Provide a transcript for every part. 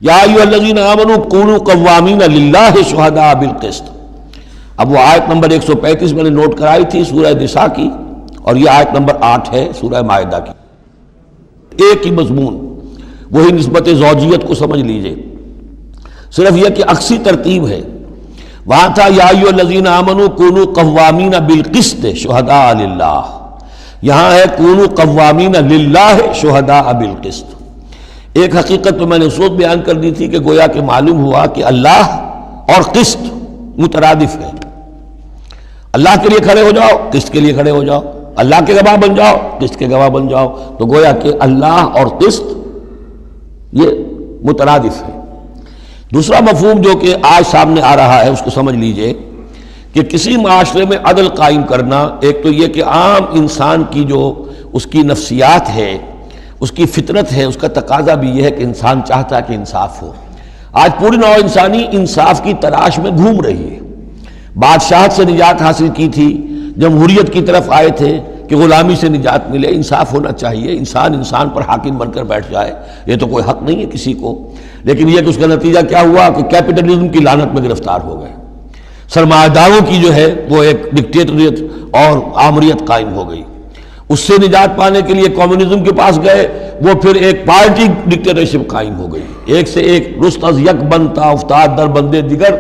یا ایھا الذین آمنوا کونوا قوامین للہ شہداء بالقسط۔ اب وہ آیت نمبر 135 میں نے نوٹ کرائی تھی سورہ نساء کی، اور یہ آیت نمبر 8 ہے سورہ مائدہ کی، ایک ہی مضمون، وہی نسبت زوجیت کو سمجھ لیجئے، صرف یہ کہ عکسی ترتیب ہے۔ وہاں تھا یا ایھا الذین آمنوا کونوا قوامین بالقسط شہداء للہ، یہاں ہے کونوا قوامین للہ شہداء بالقسط۔ ایک حقیقت تو میں نے اس وقت بیان کر دی تھی کہ گویا کہ معلوم ہوا کہ اللہ اور قسط مترادف ہے۔ اللہ کے لیے کھڑے ہو جاؤ، قسط کے لیے کھڑے ہو جاؤ، اللہ کے گواہ بن جاؤ، قسط کے گواہ بن جاؤ، تو گویا کہ اللہ اور قسط یہ مترادف ہے۔ دوسرا مفہوم جو کہ آج سامنے آ رہا ہے اس کو سمجھ لیجئے کہ کسی معاشرے میں عدل قائم کرنا، ایک تو یہ کہ عام انسان کی جو اس کی نفسیات ہے، اس کی فطرت ہے، اس کا تقاضا بھی یہ ہے کہ انسان چاہتا ہے کہ انصاف ہو۔ آج پوری نوع انسانی انصاف کی تلاش میں گھوم رہی ہے۔ بادشاہت سے نجات حاصل کی تھی، جمہوریت کی طرف آئے تھے کہ غلامی سے نجات ملے، انصاف ہونا چاہیے، انسان پر حاکم بن کر بیٹھ جائے، یہ تو کوئی حق نہیں ہے کسی کو۔ لیکن یہ کہ اس کا نتیجہ کیا ہوا کہ کیپٹلزم کی لعنت میں گرفتار ہو گئے، سرمایہ داروں کی جو ہے وہ ایک ڈکٹیٹریٹ اور آمریت قائم ہو گئی۔ اس سے نجات پانے کے لیے کمیونزم کے پاس گئے، وہ پھر ایک پارٹی ڈکٹیٹرشپ قائم ہو گئی، ایک سے ایک رست از یک بنتا افتاد در بندے دیگر،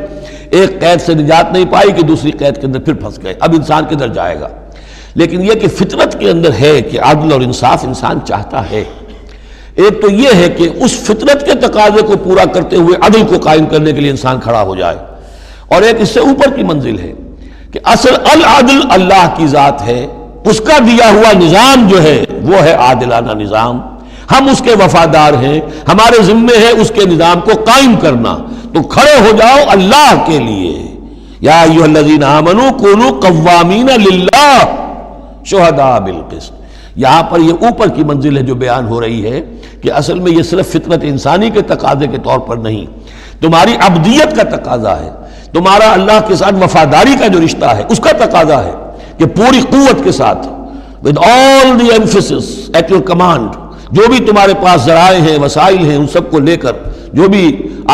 ایک قید سے نجات نہیں پائی کہ دوسری قید کے اندر پھر پھنس گئے۔ اب انسان کدھر جائے گا؟ لیکن یہ کہ فطرت کے اندر ہے کہ عدل اور انصاف انسان چاہتا ہے۔ ایک تو یہ ہے کہ اس فطرت کے تقاضے کو پورا کرتے ہوئے عدل کو قائم کرنے کے لیے انسان کھڑا ہو جائے، اور ایک اس سے اوپر کی منزل ہے کہ اصل العدل اللہ کی ذات ہے، اس کا دیا ہوا نظام جو ہے وہ ہے عادلانہ نظام، ہم اس کے وفادار ہیں، ہمارے ذمے ہے اس کے نظام کو قائم کرنا۔ تو کھڑے ہو جاؤ اللہ کے لیے، یا ایھا الذین آمنوا کونوا قوامین للہ شہداء بالقسط۔ یہاں پر یہ اوپر کی منزل ہے جو بیان ہو رہی ہے کہ اصل میں یہ صرف فطرت انسانی کے تقاضے کے طور پر نہیں، تمہاری عبدیت کا تقاضا ہے، تمہارا اللہ کے ساتھ وفاداری کا جو رشتہ ہے اس کا تقاضا ہے کہ پوری قوت کے ساتھ with all the emphasis at your command، جو بھی تمہارے پاس ذرائع ہیں، وسائل ہیں، ان سب کو لے کر، جو بھی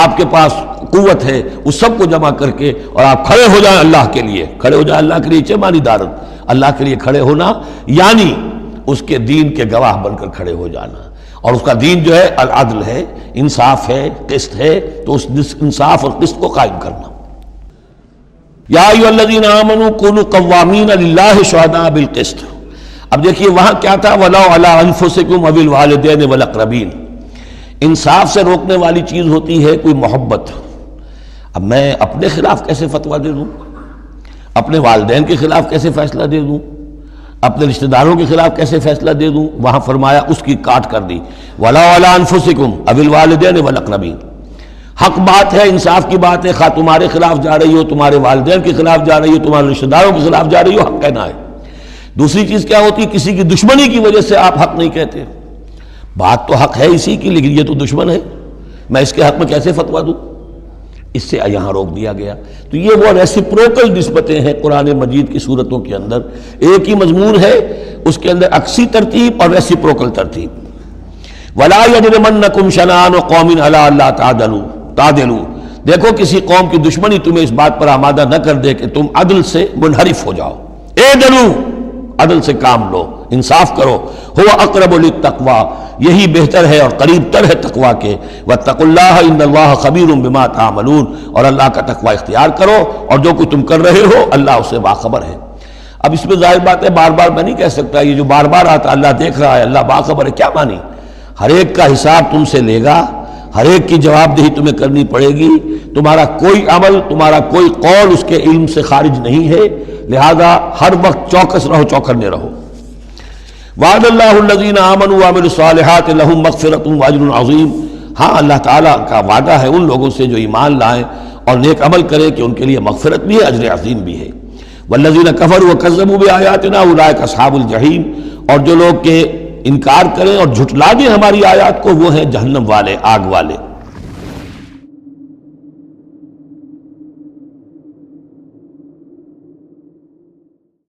آپ کے پاس قوت ہے اس سب کو جمع کر کے، اور آپ کھڑے ہو جائیں اللہ کے لیے۔ کھڑے ہو جائیں اللہ کے لیے چمانی دارن، اللہ کے لیے کھڑے ہونا یعنی اس کے دین کے گواہ بن کر کھڑے ہو جانا، اور اس کا دین جو ہے العدل ہے، انصاف ہے، قسط ہے، تو اس انصاف اور قسط کو قائم کرنا۔ یا ایھا الذین آمنوا کونوا قوامین للہ شہداء بالقسط۔ اب دیکھیے وہاں کیا تھا، وَلَوْ عَلَىٰ أَنفُسِكُمْ أَوِ الْوَالِدَيْنِ وَالْأَقْرَبِينَ۔ انصاف سے روکنے والی چیز ہوتی ہے کوئی محبت۔ اب میں اپنے خلاف کیسے فتویٰ دے دوں، اپنے والدین کے خلاف کیسے فیصلہ دے دوں، اپنے رشتہ داروں کے خلاف کیسے فیصلہ دے دوں؟ وہاں فرمایا اس کی کاٹ کر دی، وَلَوْ عَلَىٰ أَنفُسِكُمْ أَوِ الْوَالِدَيْنِ وَالْأَقْرَبِينَ۔ حق بات ہے، انصاف کی بات ہے، خواہ تمہارے خلاف جا رہی ہو، تمہارے والدین کے خلاف جا رہی ہو، تمہارے رشتہ داروں کے خلاف جا رہی ہو، حق کہنا ہے۔ دوسری چیز کیا ہوتی ہے، کسی کی دشمنی کی وجہ سے آپ حق نہیں کہتے۔ بات تو حق ہے اسی کی، لیکن یہ تو دشمن ہے، میں اس کے حق میں کیسے فتویٰ دوں؟ اس سے یہاں روک دیا گیا۔ تو یہ وہ ریسیپروکل نسبتیں ہیں قرآن مجید کی صورتوں کے اندر، ایک ہی مضمون ہے، اس کے اندر عکسی ترتیب اور ریسیپروکل ترتیب۔ وَلَا يَجْرِمَنَّكُمْ شَنَآنُ قَوْمٍ عَلَىٰ أَلَّا تعْدِلُوا۔ دیکھو کسی قوم کی دشمنی تمہیں اس بات پر آمادہ نہ کر دے کہ تم عدل سے منحرف ہو جاؤ۔ اعدلوا، عدل سے کام لو، انصاف کرو۔ هو اقرب للتقوی، یہی بہتر ہے اور قریب تر ہے تقوی کے۔ واتقوا اللہ ان اللہ خبیر بما تعملون، اور اللہ کا تقوی اختیار کرو، اور جو کچھ تم کر رہے ہو اللہ اس سے باخبر ہے۔ اب اس میں ظاہر بات ہے بار بار میں نہیں کہہ سکتا، یہ جو بار بار آتا اللہ دیکھ رہا ہے، اللہ باخبر ہے، کیا مانی؟ ہر ایک کا حساب تم سے لے گا، ہر ایک کی جواب دہی تمہیں کرنی پڑے گی، تمہارا کوئی عمل، تمہارا کوئی قول اس کے علم سے خارج نہیں ہے، لہذا ہر وقت چوکس رہو، چوکنے رہو۔ وعد اللہ الذین آمنوا وعملوا الصالحات لہم مغفرۃ واجر عظیم۔ ہاں اللہ تعالیٰ کا وعدہ ہے ان لوگوں سے جو ایمان لائیں اور نیک عمل کریں کہ ان کے لیے مغفرت بھی ہے، اجر عظیم بھی ہے۔ والذین کفروا وکذبوا بآیاتنا اولئک اصحاب الجحیم، اور جو لوگ کہ انکار کریں اور جھٹلا دیں ہماری آیات کو، وہ ہیں جہنم والے، آگ والے۔